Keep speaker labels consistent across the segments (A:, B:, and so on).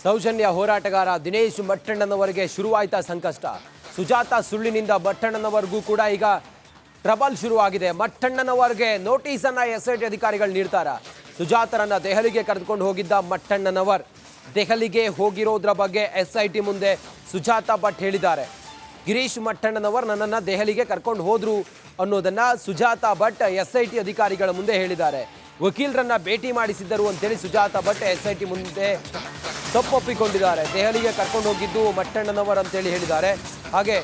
A: ಸೌಜನ್ಯ ಹೋರಾಟಗಾರ ದಿನೇಶ್ ಮಟ್ಟಣ್ಣನವರಿಗೆ ಶುರುವಾಯ್ತಾ ಸಂಕಷ್ಟ. ಸುಜಾತ ಸುಳ್ಳಿನಿಂದ ಮಟ್ಟಣ್ಣನವರೆಗೂ ಕೂಡ ಈಗ ಟ್ರಬಲ್ ಶುರುವಾಗಿದೆ. ಮಟ್ಟಣ್ಣನವರಿಗೆ ನೋಟಿಸ್ ಅನ್ನ ಎಸ್ಐಟಿ ಅಧಿಕಾರಿಗಳು ನೀಡ್ತಾರ. ಸುಜಾತರನ್ನ ದೆಹಲಿಗೆ ಕರೆದುಕೊಂಡು ಹೋಗಿದ್ದ ಮಟ್ಟಣ್ಣನವರ್ ದೆಹಲಿಗೆ ಹೋಗಿರೋದ್ರ ಬಗ್ಗೆ ಎಸ್ಐಟಿ ಮುಂದೆ ಸುಜಾತ ಭಟ್ ಹೇಳಿದ್ದಾರೆ. ಗಿರೀಶ್ ಮಟ್ಟಣ್ಣನವರ್ ನನ್ನನ್ನು ದೆಹಲಿಗೆ ಕರ್ಕೊಂಡು ಹೋದ್ರು ಅನ್ನೋದನ್ನ ಸುಜಾತ ಭಟ್ ಎಸ್ಐಟಿ ಅಧಿಕಾರಿಗಳ ಮುಂದೆ ಹೇಳಿದ್ದಾರೆ. ವಕೀಲರನ್ನ ಭೇಟಿ ಮಾಡಿಸಿದ್ದರು ಅಂತೇಳಿ ಸುಜಾತ ಭಟ್ ಎಸ್ಐಟಿ ಮುಂದೆ ತಪ್ಪೊಪ್ಪಿಕೊಂಡಿದ್ದಾರೆ. ದೆಹಲಿಗೆ ಕರ್ಕೊಂಡು ಹೋಗಿದ್ದು ಮಟ್ಟಣ್ಣನವರ್ ಅಂತೇಳಿ ಹೇಳಿದ್ದಾರೆ. ಹಾಗೆ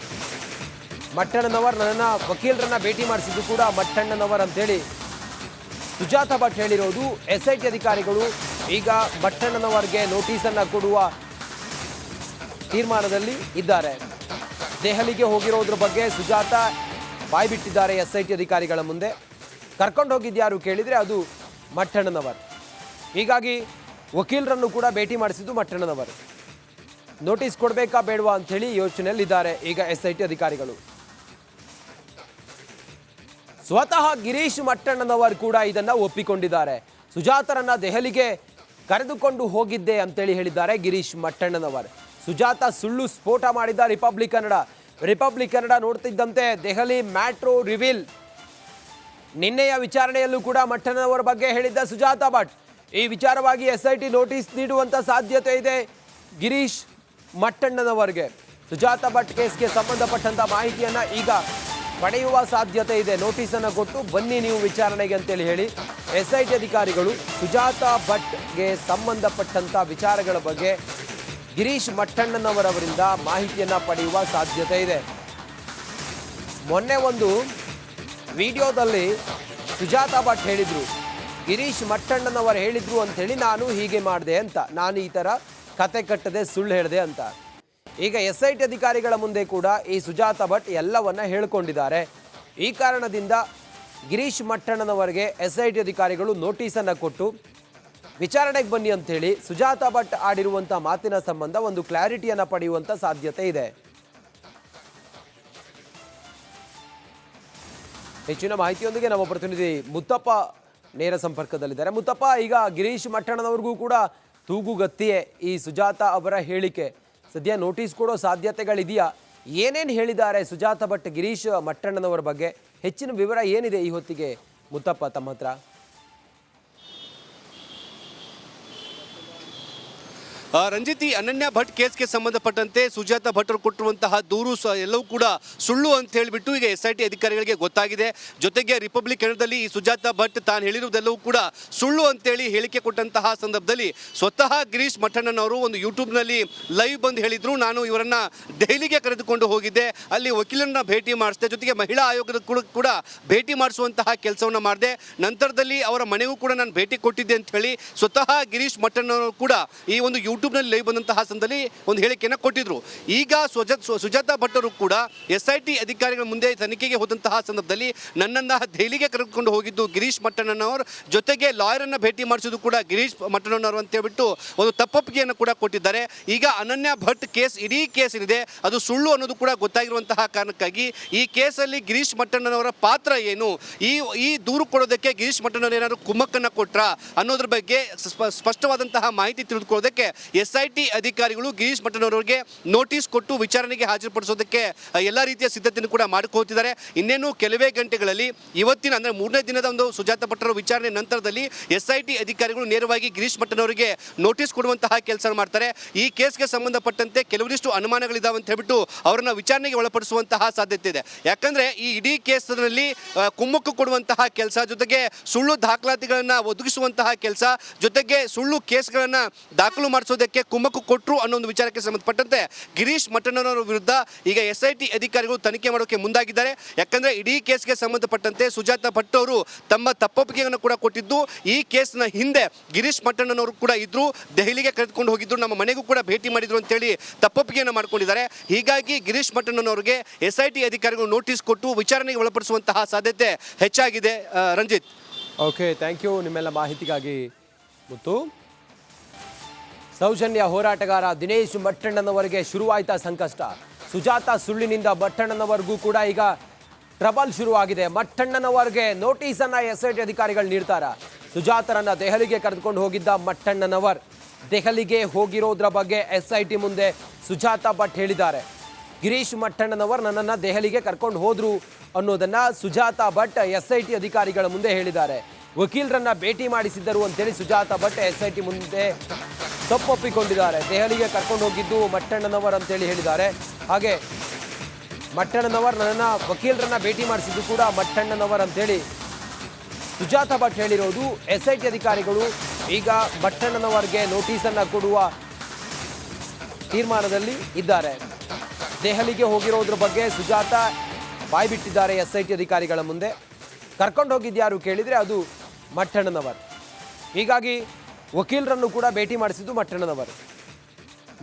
A: ಮಟ್ಟಣ್ಣನವರ್ ನನ್ನನ್ನು ವಕೀಲರನ್ನ ಭೇಟಿ ಮಾಡಿಸಿದ್ದು ಕೂಡ ಮಟ್ಟಣ್ಣನವರ್ ಅಂತೇಳಿ ಸುಜಾತ ಭಟ್ ಹೇಳಿರೋದು. ಎಸ್ಐಟಿ ಅಧಿಕಾರಿಗಳು ಈಗ ಮಟ್ಟಣ್ಣನವರ್ಗೆ ನೋಟಿಸನ್ನು ಕೊಡುವ ತೀರ್ಮಾನದಲ್ಲಿ ಇದ್ದಾರೆ. ದೆಹಲಿಗೆ ಹೋಗಿರೋದ್ರ ಬಗ್ಗೆ ಸುಜಾತ ಬಾಯ್ಬಿಟ್ಟಿದ್ದಾರೆ ಎಸ್ಐಟಿ ಅಧಿಕಾರಿಗಳ ಮುಂದೆ. ಕರ್ಕೊಂಡು ಹೋಗಿದ್ಯಾರು ಕೇಳಿದರೆ ಅದು ಮಟ್ಟಣ್ಣನವರ್. ಹೀಗಾಗಿ ವಕೀಲರನ್ನು ಕೂಡ ಭೇಟಿ ಮಾಡಿಸಿದ್ದು ಮಟ್ಟಣ್ಣನವರು. ನೋಟಿಸ್ ಕೊಡಬೇಕಾ ಬೇಡವಾ ಅಂಥೇಳಿ ಯೋಚನೆಯಲ್ಲಿದ್ದಾರೆ ಈಗ ಎಸ್ಐಟಿ ಅಧಿಕಾರಿಗಳು. ಸ್ವತಃ ಗಿರೀಶ್ ಮಟ್ಟಣ್ಣನವರು ಕೂಡ ಇದನ್ನ ಒಪ್ಪಿಕೊಂಡಿದ್ದಾರೆ. ಸುಜಾತರನ್ನ ದೆಹಲಿಗೆ ಕರೆದುಕೊಂಡು ಹೋಗಿದ್ದೆ ಅಂತೇಳಿ ಹೇಳಿದ್ದಾರೆ ಗಿರೀಶ್ ಮಟ್ಟಣ್ಣನವರ್. ಸುಜಾತ ಸುಳ್ಳು ಸ್ಫೋಟ ಮಾಡಿದ್ದ ರಿಪಬ್ಲಿಕ್ ಕನ್ನಡ ನೋಡ್ತಿದ್ದಂತೆ ದೆಹಲಿ ಮ್ಯಾಟ್ರೋ ರಿವೀಲ್. ನಿನ್ನೆಯ ವಿಚಾರಣೆಯಲ್ಲೂ ಕೂಡ ಮಟ್ಟಣ್ಣನವರ ಬಗ್ಗೆ ಹೇಳಿದ್ದ ಸುಜಾತ ಭಟ್. ಈ ವಿಚಾರವಾಗಿ ಎಸ್ಐಟಿ ನೋಟಿಸ್ ನೀಡುವಂತ ಸಾಧ್ಯತೆ ಇದೆ ಗಿರೀಶ್ ಮಟ್ಟಣ್ಣನವರಿಗೆ. ಸುಜಾತ ಭಟ್ ಕೇಸ್ಗೆ ಸಂಬಂಧಪಟ್ಟಂತ ಮಾಹಿತಿಯನ್ನ ಈಗ ಪಡೆಯುವ ಸಾಧ್ಯತೆ ಇದೆ. ನೋಟಿಸ್ ಅನ್ನು ಕೊಟ್ಟು ಬನ್ನಿ ನೀವು ವಿಚಾರಣೆಗೆ ಅಂತೇಳಿ ಹೇಳಿ ಎಸ್ಐಟಿ ಅಧಿಕಾರಿಗಳು ಸುಜಾತ ಭಟ್ಗೆ ಸಂಬಂಧಪಟ್ಟಂತ ವಿಚಾರಗಳ ಬಗ್ಗೆ ಗಿರೀಶ್ ಮಟ್ಟಣ್ಣನವರವರಿಂದ ಮಾಹಿತಿಯನ್ನ ಪಡೆಯುವ ಸಾಧ್ಯತೆ ಇದೆ. ಮೊನ್ನೆ ಒಂದು ವಿಡಿಯೋದಲ್ಲಿ ಸುಜಾತ ಭಟ್ ಹೇಳಿದ್ರು, ಗಿರೀಶ್ ಮಟ್ಟಣ್ಣನವರು ಹೇಳಿದ್ರು ಅಂಥೇಳಿ ನಾನು ಹೀಗೆ ಮಾಡಿದೆ ಅಂತ, ನಾನು ಈ ಥರ ಕತೆ ಕಟ್ಟದೆ ಸುಳ್ಳು ಹೇಳಿದೆ ಅಂತ. ಈಗ ಎಸ್ಐಟಿ ಅಧಿಕಾರಿಗಳ ಮುಂದೆ ಕೂಡ ಈ ಸುಜಾತ ಭಟ್ ಎಲ್ಲವನ್ನ ಹೇಳ್ಕೊಂಡಿದ್ದಾರೆ. ಈ ಕಾರಣದಿಂದ ಗಿರೀಶ್ ಮಟ್ಟಣ್ಣನವರಿಗೆ ಎಸ್ಐಟಿ ಅಧಿಕಾರಿಗಳು ನೋಟಿಸನ್ನು ಕೊಟ್ಟು ವಿಚಾರಣೆಗೆ ಬನ್ನಿ ಅಂಥೇಳಿ ಸುಜಾತ ಭಟ್ ಆಡಿರುವಂಥ ಮಾತಿನ ಸಂಬಂಧ ಒಂದು ಕ್ಲಾರಿಟಿಯನ್ನು ಪಡೆಯುವಂಥ ಸಾಧ್ಯತೆ ಇದೆ. ಹೆಚ್ಚಿನ ಮಾಹಿತಿಯೊಂದಿಗೆ ನಮ್ಮ ಪ್ರತಿನಿಧಿ ಮುತ್ತಪ್ಪ ನೇರ ಸಂಪರ್ಕದಲ್ಲಿದ್ದಾರೆ. ಮುತ್ತಪ್ಪ, ಈಗ ಗಿರೀಶ್ ಮಟ್ಟಣ್ಣನವರಿಗೂ ಕೂಡ ತೂಗುಗತ್ತಿಯೇ ಈ ಸುಜಾತ ಅವರ ಹೇಳಿಕೆ. ಸದ್ಯ ನೋಟಿಸ್ ಕೊಡೋ ಸಾಧ್ಯತೆಗಳಿದೆಯಾ? ಏನೇನು ಹೇಳಿದ್ದಾರೆ ಸುಜಾತ ಭಟ್ ಗಿರೀಶ್ ಮಟ್ಟಣ್ಣನವರ ಬಗ್ಗೆ? ಹೆಚ್ಚಿನ ವಿವರ ಏನಿದೆ ಈ ಹೊತ್ತಿಗೆ ಮುತ್ತಪ್ಪ ತಮ್ಮ ಹತ್ರ?
B: ರಂಜಿತ್, ಈ ಅನನ್ಯ ಭಟ್ ಕೇಸ್ಗೆ ಸಂಬಂಧಪಟ್ಟಂತೆ ಸುಜಾತ ಭಟ್ರು ಕೊಟ್ಟಿರುವಂತಹ ದೂರು ಎಲ್ಲವೂ ಕೂಡ ಸುಳ್ಳು ಅಂತ ಹೇಳಿಬಿಟ್ಟು ಈಗ ಎಸ್ಐಟಿ ಅಧಿಕಾರಿಗಳಿಗೆ ಗೊತ್ತಾಗಿದೆ. ಜೊತೆಗೆ ರಿಪಬ್ಲಿಕ್ ಕನ್ನಡದಲ್ಲಿ ಈ ಸುಜಾತ ಭಟ್ ತಾನು ಹೇಳಿರುವುದೆಲ್ಲವೂ ಕೂಡ ಸುಳ್ಳು ಅಂತೇಳಿ ಹೇಳಿಕೆ ಕೊಟ್ಟಂತಹ ಸಂದರ್ಭದಲ್ಲಿ ಸ್ವತಃ ಗಿರೀಶ್ ಮಟ್ಟಣ್ಣನವರು ಒಂದು ಯೂಟ್ಯೂಬ್ನಲ್ಲಿ ಲೈವ್ ಬಂದು ಹೇಳಿದ್ರು, ನಾನು ಇವರನ್ನ ದೆಹಲಿಗೆ ಕರೆದುಕೊಂಡು ಹೋಗಿದ್ದೆ, ಅಲ್ಲಿ ವಕೀಲರನ್ನ ಭೇಟಿ ಮಾಡಿಸಿದೆ, ಜೊತೆಗೆ ಮಹಿಳಾ ಆಯೋಗದ ಕೂಡ ಭೇಟಿ ಮಾಡಿಸುವಂತಹ ಕೆಲಸವನ್ನು ಮಾಡಿದೆ, ನಂತರದಲ್ಲಿ ಅವರ ಮನೆಗೂ ಕೂಡ ನಾನು ಭೇಟಿ ಕೊಟ್ಟಿದ್ದೆ ಅಂತ ಹೇಳಿ ಸ್ವತಃ ಗಿರೀಶ್ ಮಟ್ಟಣ್ಣನವರು ಕೂಡ ಈ ಒಂದು ಯೂಟ್ಯೂಬ್ನಲ್ಲಿ ಲೈವ್ ಬಂದಂತಹ ಸಂದರ್ಭದಲ್ಲಿ ಒಂದು ಹೇಳಿಕೆಯನ್ನು ಕೊಟ್ಟಿದ್ರು. ಈಗ ಸುಜಾತ ಭಟ್ಟರು ಕೂಡ ಎಸ್ಐಟಿ ಅಧಿಕಾರಿಗಳ ಮುಂದೆ ತನಿಖೆಗೆ ಹೋದಂತಹ ಸಂದರ್ಭದಲ್ಲಿ ನನ್ನನ್ನು ದೆಹಲಿಗೆ ಕರೆದುಕೊಂಡು ಹೋಗಿದ್ದು ಗಿರೀಶ್ ಮಟ್ಟಣ್ಣನವರು, ಜೊತೆಗೆ ಲಾಯರ್ ಅನ್ನ ಭೇಟಿ ಮಾಡಿಸೋದು ಕೂಡ ಗಿರೀಶ್ ಮಟ್ಟಣ್ಣನವರು ಅಂತ ಹೇಳ್ಬಿಟ್ಟು ಒಂದು ತಪ್ಪೊಪ್ಪಿಗೆಯನ್ನು ಕೂಡ ಕೊಟ್ಟಿದ್ದಾರೆ. ಈಗ ಅನನ್ಯ ಭಟ್ ಕೇಸ್, ಇಡೀ ಕೇಸ್ ಏನಿದೆ ಅದು ಸುಳ್ಳು ಅನ್ನೋದು ಕೂಡ ಗೊತ್ತಾಗಿರುವಂತಹ ಕಾರಣಕ್ಕಾಗಿ ಈ ಕೇಸಲ್ಲಿ ಗಿರೀಶ್ ಮಟ್ಟಣ್ಣನವರ ಪಾತ್ರ ಏನು, ಈ ದೂರು ಕೊಡೋದಕ್ಕೆ ಗಿರೀಶ್ ಮಟ್ಟಣ್ಣನವರು ಏನಾದ್ರು ಕುಮ್ಮಕ್ಕನ್ನು ಕೊಟ್ರ ಅನ್ನೋದ್ರ ಬಗ್ಗೆ ಸ್ಪಷ್ಟವಾದಂತಹ ಮಾಹಿತಿ ತಿಳಿದುಕೊಳ್ಳೋದಕ್ಕೆ ಎಸ್ಐಟಿ ಅಧಿಕಾರಿಗಳು ಗಿರೀಶ್ ಮಟ್ಟಣ್ಣನವರಿಗೆ ನೋಟಿಸ್ ಕೊಟ್ಟು ವಿಚಾರಣೆಗೆ ಹಾಜರುಪಡಿಸೋದಕ್ಕೆ ಎಲ್ಲ ರೀತಿಯ ಸಿದ್ಧತೆಯನ್ನು ಕೂಡ ಮಾಡಿಕೊಳ್ತಿದ್ದಾರೆ. ಇನ್ನೇನು ಕೆಲವೇ ಗಂಟೆಗಳಲ್ಲಿ ಇವತ್ತಿನ ಅಂದರೆ 3ನೇ ದಿನದ ಒಂದು ಸುಜಾತ ಭಟ್ರ ವಿಚಾರಣೆ ನಂತರದಲ್ಲಿ ಎಸ್ಐಟಿ ಅಧಿಕಾರಿಗಳು ನೇರವಾಗಿ ಗಿರೀಶ್ ಮಟ್ಟಣ್ಣನವರಿಗೆ ನೋಟಿಸ್ ಕೊಡುವಂತಹ ಕೆಲಸ ಮಾಡ್ತಾರೆ. ಈ ಕೇಸ್ಗೆ ಸಂಬಂಧಪಟ್ಟಂತೆ ಕೆಲವರಿಷ್ಟು ಅನುಮಾನಗಳಿದಾವೆ ಅಂತ ಹೇಳ್ಬಿಟ್ಟು ಅವರನ್ನ ವಿಚಾರಣೆಗೆ ಒಳಪಡಿಸುವಂತಹ ಸಾಧ್ಯತೆ ಇದೆ. ಯಾಕಂದ್ರೆ ಈ ಇಡೀ ಕೇಸ್ನಲ್ಲಿ ಕುಮ್ಮಕ್ಕು ಕೊಡುವಂತಹ ಕೆಲಸ, ಜೊತೆಗೆ ಸುಳ್ಳು ದಾಖಲಾತಿಗಳನ್ನು ಒದಗಿಸುವಂತಹ ಕೆಲಸ, ಜೊತೆಗೆ ಸುಳ್ಳು ಕೇಸ್ಗಳನ್ನು ದಾಖಲು ಮಾಡಿಸೋದಕ್ಕೆ ಕುಮ್ಮಕ್ಕು ಕೊಟ್ಟರು ಅನ್ನೋ ಒಂದು ವಿಚಾರಕ್ಕೆ ಸಂಬಂಧಪಟ್ಟಂತೆ ಗಿರೀಶ್ ಮಟ್ಟಣ್ಣನವರ ವಿರುದ್ಧ ಈಗ ಎಸ್ಐಟಿ ಅಧಿಕಾರಿಗಳು ತನಿಖೆ ಮಾಡೋಕೆ ಮುಂದಾಗಿದ್ದಾರೆ. ಯಾಕಂದ್ರೆ ಇಡೀ ಕೇಸ್ಗೆ ಸಂಬಂಧಪಟ್ಟಂತೆ ಸುಜಾತ ಭಟ್ ಅವರು ತಮ್ಮ ತಪ್ಪೊಪ್ಪಿಗೆಯನ್ನು ಕೂಡ ಕೊಟ್ಟಿದ್ದು, ಈ ಕೇಸ್ನ ಹಿಂದೆ ಗಿರೀಶ್ ಮಟ್ಟಣ್ಣನವರು ಕೂಡ ಇದ್ರು, ದೆಹಲಿಗೆ ಕರೆದುಕೊಂಡು ಹೋಗಿದ್ರು, ನಮ್ಮ ಮನೆಗೂ ಕೂಡ ಭೇಟಿ ಮಾಡಿದ್ರು ಅಂತೇಳಿ ತಪ್ಪೊಪ್ಪಿಗೆಯನ್ನು ಮಾಡ್ಕೊಂಡಿದ್ದಾರೆ. ಹೀಗಾಗಿ ಗಿರೀಶ್ ಮಟ್ಟಣ್ಣನವರಿಗೆ ಎಸ್ಐಟಿ ಅಧಿಕಾರಿಗಳು ನೋಟಿಸ್ ಕೊಟ್ಟು ವಿಚಾರಣೆಗೆ ಒಳಪಡಿಸುವಂತಹ ಸಾಧ್ಯತೆ ಹೆಚ್ಚಾಗಿದೆ. ರಂಜಿತ್,
A: ಓಕೆ, ಥ್ಯಾಂಕ್ ಯು ನಿಮ್ಮೆಲ್ಲ ಮಾಹಿತಿಗಾಗಿ ಮುತ್ತು. ಸೌಜನ್ಯ ಹೋರಾಟಗಾರ ದಿನೇಶ್ ಮಟ್ಟಣ್ಣನವರಿಗೆ ಶುರುವಾಯ್ತಾ ಸಂಕಷ್ಟ. ಸುಜಾತ ಸುಳ್ಳಿನಿಂದ ಮಟ್ಟಣ್ಣನವರೆಗೂ ಕೂಡ ಈಗ ಟ್ರಬಲ್ ಶುರುವಾಗಿದೆ. ಮಟ್ಟಣ್ಣನವರಿಗೆ ನೋಟಿಸ್ ಅನ್ನ ಎಸ್ಐಟಿ ಅಧಿಕಾರಿಗಳು ನೀಡ್ತಾರ. ಸುಜಾತರನ್ನ ದೆಹಲಿಗೆ ಕರೆದುಕೊಂಡು ಹೋಗಿದ್ದ ಮಟ್ಟಣ್ಣನವರ್ ದೆಹಲಿಗೆ ಹೋಗಿರೋದ್ರ ಬಗ್ಗೆ SIT ಮುಂದೆ ಸುಜಾತಾ ಭಟ್ ಹೇಳಿದ್ದಾರೆ. ಗಿರೀಶ್ ಮಟ್ಟಣ್ಣನವರು ನನ್ನನ್ನು ದೆಹಲಿಗೆ ಕರ್ಕೊಂಡು ಹೋದ್ರು ಅನ್ನೋದನ್ನ ಸುಜಾತಾ ಭಟ್ SIT ಅಧಿಕಾರಿಗಳ ಮುಂದೆ ಹೇಳಿದ್ದಾರೆ. ವಕೀಲರನ್ನ ಭೇಟಿ ಮಾಡಿಸಿದ್ದರು ಅಂತೇಳಿ ಸುಜಾತಾ ಭಟ್ SIT ಮುಂದೆ ತಪ್ಪೊಪ್ಪಿಕೊಂಡಿದ್ದಾರೆ. ದೆಹಲಿಗೆ ಕರ್ಕೊಂಡು ಹೋಗಿದ್ದು ಮಟ್ಟಣ್ಣನವರು ಅಂತೇಳಿ ಹೇಳಿದ್ದಾರೆ. ಹಾಗೆ ಮಟ್ಟಣ್ಣನವರು ನನ್ನನ್ನು ವಕೀಲರನ್ನ ಭೇಟಿ ಮಾಡಿಸಿದ್ದು ಕೂಡ ಮಟ್ಟಣ್ಣನವರು ಅಂತೇಳಿ ಸುಜಾತಾ ಭಟ್ ಹೇಳಿರೋದು. SIT ಅಧಿಕಾರಿಗಳು ಈಗ ಮಟ್ಟಣ್ಣನವರಿಗೆ ನೋಟಿಸನ್ನು ಕೊಡುವ ತೀರ್ಮಾನದಲ್ಲಿ ಇದ್ದಾರೆ. ದೆಹಲಿಗೆ ಹೋಗಿರೋದ್ರ ಬಗ್ಗೆ ಸುಜಾತಾ ಬಾಯ್ಬಿಟ್ಟಿದ್ದಾರೆ SIT ಅಧಿಕಾರಿಗಳ ಮುಂದೆ. ಕರ್ಕೊಂಡು ಹೋಗಿದ್ಯಾರು ಕೇಳಿದರೆ ಅದು ಮಟ್ಟಣ್ಣನವರು. ಹೀಗಾಗಿ ವಕೀಲರನ್ನು ಕೂಡ ಭೇಟಿ ಮಾಡಿಸಿದ್ದು ಮಟ್ಟಣ್ಣನವರು.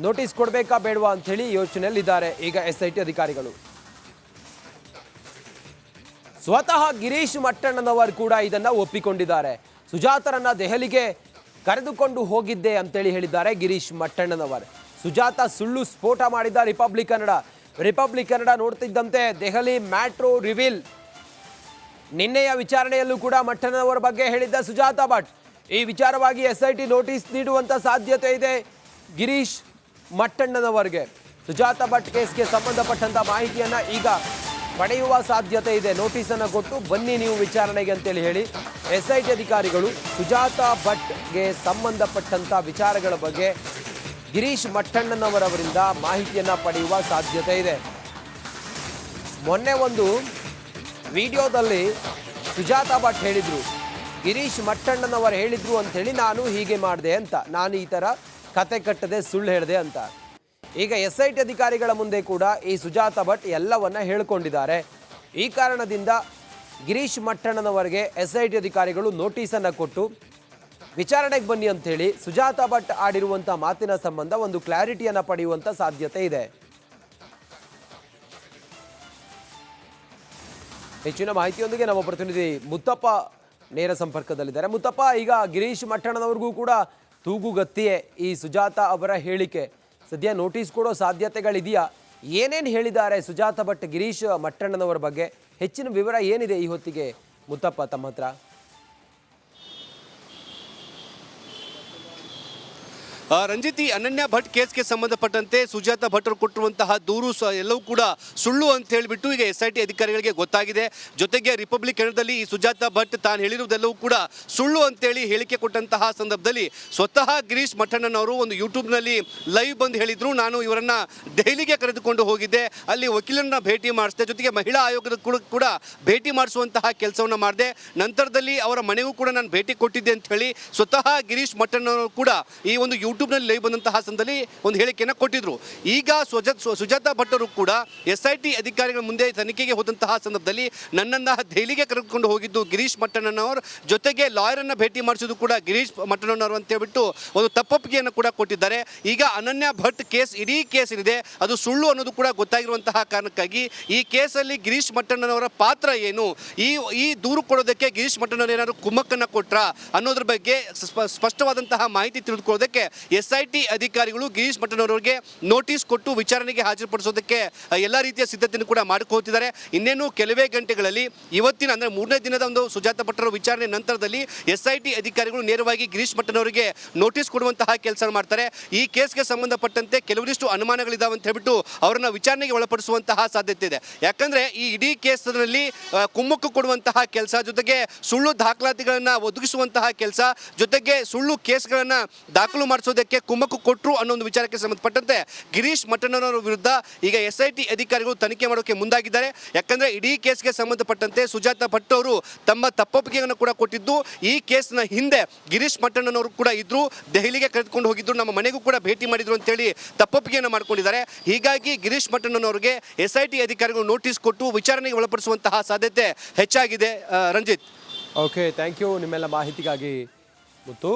A: ನೋಟಿಸ್ ಕೊಡಬೇಕಾ ಬೇಡವಾ ಅಂಥೇಳಿ ಯೋಚನೆಯಲ್ಲಿದ್ದಾರೆ ಈಗ SIT ಅಧಿಕಾರಿಗಳು. ಸ್ವತಃ ಗಿರೀಶ್ ಮಟ್ಟಣ್ಣನವರು ಕೂಡ ಇದನ್ನ ಒಪ್ಪಿಕೊಂಡಿದ್ದಾರೆ. ಸುಜಾತರನ್ನ ದೆಹಲಿಗೆ ಕರೆದುಕೊಂಡು ಹೋಗಿದ್ದೆ ಅಂತೇಳಿ ಹೇಳಿದ್ದಾರೆ ಗಿರೀಶ್ ಮಟ್ಟಣ್ಣನವರು. ಸುಜಾತ ಸುಳ್ಳು ಸ್ಫೋಟ ಮಾಡಿದ್ದ ರಿಪಬ್ಲಿಕ್ ಕನ್ನಡ ನೋಡ್ತಿದ್ದಂತೆ ದೆಹಲಿ ಮ್ಯಾಟ್ರೋ ರಿವೀಲ್. ನಿನ್ನೆಯ ವಿಚಾರಣೆಯಲ್ಲೂ ಕೂಡ ಮಟ್ಟಣ್ಣನವರ ಬಗ್ಗೆ ಹೇಳಿದ್ದ ಸುಜಾತಾ ಭಟ್ ಈ ವಿಚಾರವಾಗಿ SIT ನೋಟಿಸ್ ನೀಡುವಂತ ಸಾಧ್ಯತೆ ಇದೆ ಗಿರೀಶ್ ಮಟ್ಟಣ್ಣನವರಿಗೆ. ಸುಜಾತಾ ಭಟ್ ಕೇಸ್ಗೆ ಸಂಬಂಧಪಟ್ಟಂತ ಮಾಹಿತಿಯನ್ನ ಈಗ ಪಡೆಯುವ ಸಾಧ್ಯತೆ ಇದೆ. ನೋಟಿಸನ್ನು ಕೊಟ್ಟು ಬನ್ನಿ ನೀವು ವಿಚಾರಣೆಗೆ ಅಂತೇಳಿ ಹೇಳಿ SIT ಅಧಿಕಾರಿಗಳು ಸುಜಾತಾ ಭಟ್ಗೆ ಸಂಬಂಧಪಟ್ಟಂತ ವಿಚಾರಗಳ ಬಗ್ಗೆ ಗಿರೀಶ್ ಮಟ್ಟಣ್ಣನವರವರಿಂದ ಮಾಹಿತಿಯನ್ನ ಪಡೆಯುವ ಸಾಧ್ಯತೆ ಇದೆ. ಮೊನ್ನೆ ಒಂದು ವಿಡಿಯೋದಲ್ಲಿ ಸುಜಾತಾ ಭಟ್ ಹೇಳಿದ್ರು, ಗಿರೀಶ್ ಮಟ್ಟಣ್ಣನವರು ಹೇಳಿದ್ರು ಅಂಥೇಳಿ ನಾನು ಹೀಗೆ ಮಾಡಿದೆ ಅಂತ, ನಾನು ಈ ಥರ ಕತೆ ಕಟ್ಟದೆ ಸುಳ್ಳು ಹೇಳಿದೆ ಅಂತ. ಈಗ SIT ಅಧಿಕಾರಿಗಳ ಮುಂದೆ ಕೂಡ ಈ ಸುಜಾತಾ ಭಟ್ ಎಲ್ಲವನ್ನ ಹೇಳ್ಕೊಂಡಿದ್ದಾರೆ. ಈ ಕಾರಣದಿಂದ ಗಿರೀಶ್ ಮಟ್ಟಣ್ಣನವರಿಗೆ SIT ಅಧಿಕಾರಿಗಳು ನೋಟಿಸನ್ನು ಕೊಟ್ಟು ವಿಚಾರಣೆಗೆ ಬನ್ನಿ ಅಂಥೇಳಿ ಸುಜಾತಾ ಭಟ್ ಆಡಿರುವಂಥ ಮಾತಿನ ಸಂಬಂಧ ಒಂದು ಕ್ಲಾರಿಟಿಯನ್ನು ಪಡೆಯುವಂಥ ಸಾಧ್ಯತೆ ಇದೆ. ಹೆಚ್ಚಿನ ಮಾಹಿತಿಯೊಂದಿಗೆ ನಮ್ಮ ಪ್ರತಿನಿಧಿ ಮುತ್ತಪ್ಪ ನೇರ ಸಂಪರ್ಕದಲ್ಲಿದ್ದಾರೆ. ಮುತ್ತಪ್ಪ, ಈಗ ಗಿರೀಶ್ ಮಟ್ಟಣ್ಣನವ್ರಿಗೂ ಕೂಡ ತೂಗುಗತ್ತಿಯೇ ಈ ಸುಜಾತಾ ಅವರ ಹೇಳಿಕೆ. ಸದ್ಯ ನೋಟಿಸ್ ಕೊಡೋ ಸಾಧ್ಯತೆಗಳಿದೆಯಾ? ಏನೇನು ಹೇಳಿದ್ದಾರೆ ಸುಜಾತಾ ಭಟ್ ಗಿರೀಶ್ ಮಟ್ಟಣ್ಣನವರ ಬಗ್ಗೆ? ಹೆಚ್ಚಿನ ವಿವರ ಏನಿದೆ ಈ ಹೊತ್ತಿಗೆ ಮುತ್ತಪ್ಪ ತಮ್ಮ ಹತ್ರ?
B: ರಂಜಿತ್, ಈ ಅನನ್ಯ ಭಟ್ ಕೇಸ್ಗೆ ಸಂಬಂಧಪಟ್ಟಂತೆ ಸುಜಾತಾ ಭಟ್ ಅವರು ಕೊಟ್ಟಿರುವಂತಹ ದೂರು ಎಲ್ಲವೂ ಕೂಡ ಸುಳ್ಳು ಅಂತ ಹೇಳಿಬಿಟ್ಟು ಈಗ SIT ಅಧಿಕಾರಿಗಳಿಗೆ ಗೊತ್ತಾಗಿದೆ. ಜೊತೆಗೆ ರಿಪಬ್ಲಿಕ್ ಕನ್ನಡದಲ್ಲಿ ಈ ಸುಜಾತಾ ಭಟ್ ತಾನು ಹೇಳಿರುವುದೆಲ್ಲವೂ ಕೂಡ ಸುಳ್ಳು ಅಂತೇಳಿ ಹೇಳಿಕೆ ಕೊಟ್ಟಂತಹ ಸಂದರ್ಭದಲ್ಲಿ ಸ್ವತಃ ಗಿರೀಶ್ ಮಟ್ಟಣ್ಣನವರು ಒಂದು ಯೂಟ್ಯೂಬ್ನಲ್ಲಿ ಲೈವ್ ಬಂದು ಹೇಳಿದ್ರು, ನಾನು ಇವರನ್ನ ದೆಹಲಿಗೆ ಕರೆದುಕೊಂಡು ಹೋಗಿದ್ದೆ, ಅಲ್ಲಿ ವಕೀಲರನ್ನ ಭೇಟಿ ಮಾಡಿಸಿದೆ, ಜೊತೆಗೆ ಮಹಿಳಾ ಆಯೋಗದ ಕೂಡ ಭೇಟಿ ಮಾಡಿಸುವಂತಹ ಕೆಲಸವನ್ನು ಮಾಡಿದೆ, ನಂತರದಲ್ಲಿ ಅವರ ಮನೆಗೂ ಕೂಡ ನಾನು ಭೇಟಿ ಕೊಟ್ಟಿದ್ದೆ ಅಂತ ಹೇಳಿ ಸ್ವತಃ ಗಿರೀಶ್ ಮಟ್ಟಣ್ಣನವರು ಕೂಡ ಈ ಒಂದು ಯೂಟ್ಯೂಬ್ನಲ್ಲಿ ಲೈವ್ ಬಂದಂತಹ ಸಂದರ್ಭದಲ್ಲಿ ಒಂದು ಹೇಳಿಕೆಯನ್ನು ಕೊಟ್ಟಿದ್ರು. ಈಗ ಸುಜಾತಾ ಭಟ್ ಅವರು ಕೂಡ SIT ಅಧಿಕಾರಿಗಳ ಮುಂದೆ ತನಿಖೆಗೆ ಹೋದಂತಹ ಸಂದರ್ಭದಲ್ಲಿ ನನ್ನನ್ನು ದೆಹಲಿಗೆ ಕರೆದುಕೊಂಡು ಹೋಗಿದ್ದು ಗಿರೀಶ್ ಮಟ್ಟಣ್ಣನವರು, ಜೊತೆಗೆ ಲಾಯರ್ ಅನ್ನ ಭೇಟಿ ಮಾಡಿಸಿದ್ದು ಕೂಡ ಗಿರೀಶ್ ಮಟ್ಟಣ್ಣನವರು ಅಂತ ಹೇಳ್ಬಿಟ್ಟು ಒಂದು ತಪ್ಪೊಪ್ಪಿಗೆಯನ್ನು ಕೂಡ ಕೊಟ್ಟಿದ್ದಾರೆ. ಈಗ ಅನನ್ಯ ಭಟ್ ಕೇಸ್, ಇಡೀ ಕೇಸ್ ಏನಿದೆ ಅದು ಸುಳ್ಳು ಅನ್ನೋದು ಕೂಡ ಗೊತ್ತಾಗಿರುವಂತಹ ಕಾರಣಕ್ಕಾಗಿ ಈ ಕೇಸಲ್ಲಿ ಗಿರೀಶ್ ಮಟ್ಟಣ್ಣನವರ ಪಾತ್ರ ಏನು, ಈ ದೂರು ಕೊಡೋದಕ್ಕೆ ಗಿರೀಶ್ ಮಟ್ಟಣ್ಣನವರು ಏನಾದ್ರು ಕುಮ್ಮಕ್ಕನ್ನು ಕೊಟ್ರಾ ಅನ್ನೋದ್ರ ಬಗ್ಗೆ ಸ್ಪಷ್ಟವಾದಂತಹ ಮಾಹಿತಿ ತಿಳಿದುಕೊಳ್ಳೋದಕ್ಕೆ SIT ಅಧಿಕಾರಿಗಳು ಗಿರೀಶ್ ಮಟ್ಟಣ್ಣನವರಿಗೆ ನೋಟಿಸ್ ಕೊಟ್ಟು ವಿಚಾರಣೆಗೆ ಹಾಜರುಪಡಿಸೋದಕ್ಕೆ ಎಲ್ಲ ರೀತಿಯ ಸಿದ್ಧತೆಯನ್ನು ಕೂಡ ಮಾಡಿಕೊಳ್ತಿದ್ದಾರೆ. ಇನ್ನೇನು ಕೆಲವೇ ಗಂಟೆಗಳಲ್ಲಿ ಇವತ್ತಿನ ಅಂದರೆ 3ನೇ ದಿನದ ಒಂದು ಸುಜಾತಾ ಭಟ್ ಅವರ ವಿಚಾರಣೆ ನಂತರದಲ್ಲಿ SIT ಅಧಿಕಾರಿಗಳು ನೇರವಾಗಿ ಗಿರೀಶ್ ಮಟ್ಟಣ್ಣನವರಿಗೆ ನೋಟಿಸ್ ಕೊಡುವಂತಹ ಕೆಲಸ ಮಾಡ್ತಾರೆ. ಈ ಕೇಸ್ಗೆ ಸಂಬಂಧಪಟ್ಟಂತೆ ಕೆಲವರಿಷ್ಟು ಅನುಮಾನಗಳಿದಾವೆ ಅಂತ ಹೇಳ್ಬಿಟ್ಟು ಅವರನ್ನ ವಿಚಾರಣೆಗೆ ಒಳಪಡಿಸುವಂತಹ ಸಾಧ್ಯತೆ ಇದೆ. ಯಾಕಂದ್ರೆ ಈ ಇಡೀ ಕೇಸ್ನಲ್ಲಿ ಕುಮ್ಮಕ್ಕು ಕೊಡುವಂತಹ ಕೆಲಸ, ಜೊತೆಗೆ ಸುಳ್ಳು ದಾಖಲಾತಿಗಳನ್ನು ಒದಗಿಸುವಂತಹ ಕೆಲಸ, ಜೊತೆಗೆ ಸುಳ್ಳು ಕೇಸ್ಗಳನ್ನು ದಾಖಲು ಮಾಡಿಸೋದಕ್ಕೆ ಕುಮ್ಮಕ್ಕು ಕೊಟ್ಟರು ಅನ್ನೋ ಒಂದು ವಿಚಾರಕ್ಕೆ ಸಂಬಂಧಪಟ್ಟಂತೆ ಗಿರೀಶ್ ಮಟ್ಟಣ್ಣನವರ ವಿರುದ್ಧ ಈಗ SIT ಅಧಿಕಾರಿಗಳು ತನಿಖೆ ಮಾಡೋಕೆ ಮುಂದಾಗಿದ್ದಾರೆ. ಯಾಕಂದ್ರೆ ಇಡೀ ಕೇಸ್ಗೆ ಸಂಬಂಧಪಟ್ಟಂತೆ ಸುಜಾತಾ ಭಟ್ ಅವರು ತಮ್ಮ ತಪ್ಪೊಪ್ಪಿಗೆಯನ್ನು ಕೂಡ ಕೊಟ್ಟಿದ್ದು, ಈ ಕೇಸ್ನ ಹಿಂದೆ ಗಿರೀಶ್ ಮಟ್ಟಣ್ಣನವರು ಕೂಡ ಇದ್ರು, ದೆಹಲಿಗೆ ಕರೆದುಕೊಂಡು ಹೋಗಿದ್ರು, ನಮ್ಮ ಮನೆಗೂ ಕೂಡ ಭೇಟಿ ಮಾಡಿದ್ರು ಅಂತೇಳಿ ತಪ್ಪೊಪ್ಪಿಗೆಯನ್ನು ಮಾಡ್ಕೊಂಡಿದ್ದಾರೆ. ಹೀಗಾಗಿ ಗಿರೀಶ್ ಮಟ್ಟಣ್ಣನವರಿಗೆ SIT ಅಧಿಕಾರಿಗಳು ನೋಟಿಸ್ ಕೊಟ್ಟು ವಿಚಾರಣೆಗೆ ಒಳಪಡಿಸುವಂತಹ ಸಾಧ್ಯತೆ ಹೆಚ್ಚಾಗಿದೆ. ರಂಜಿತ್,
A: ಓಕೆ, ಥ್ಯಾಂಕ್ ಯು ನಿಮ್ಮೆಲ್ಲ ಮಾಹಿತಿಗಾಗಿ ಮುತ್ತು.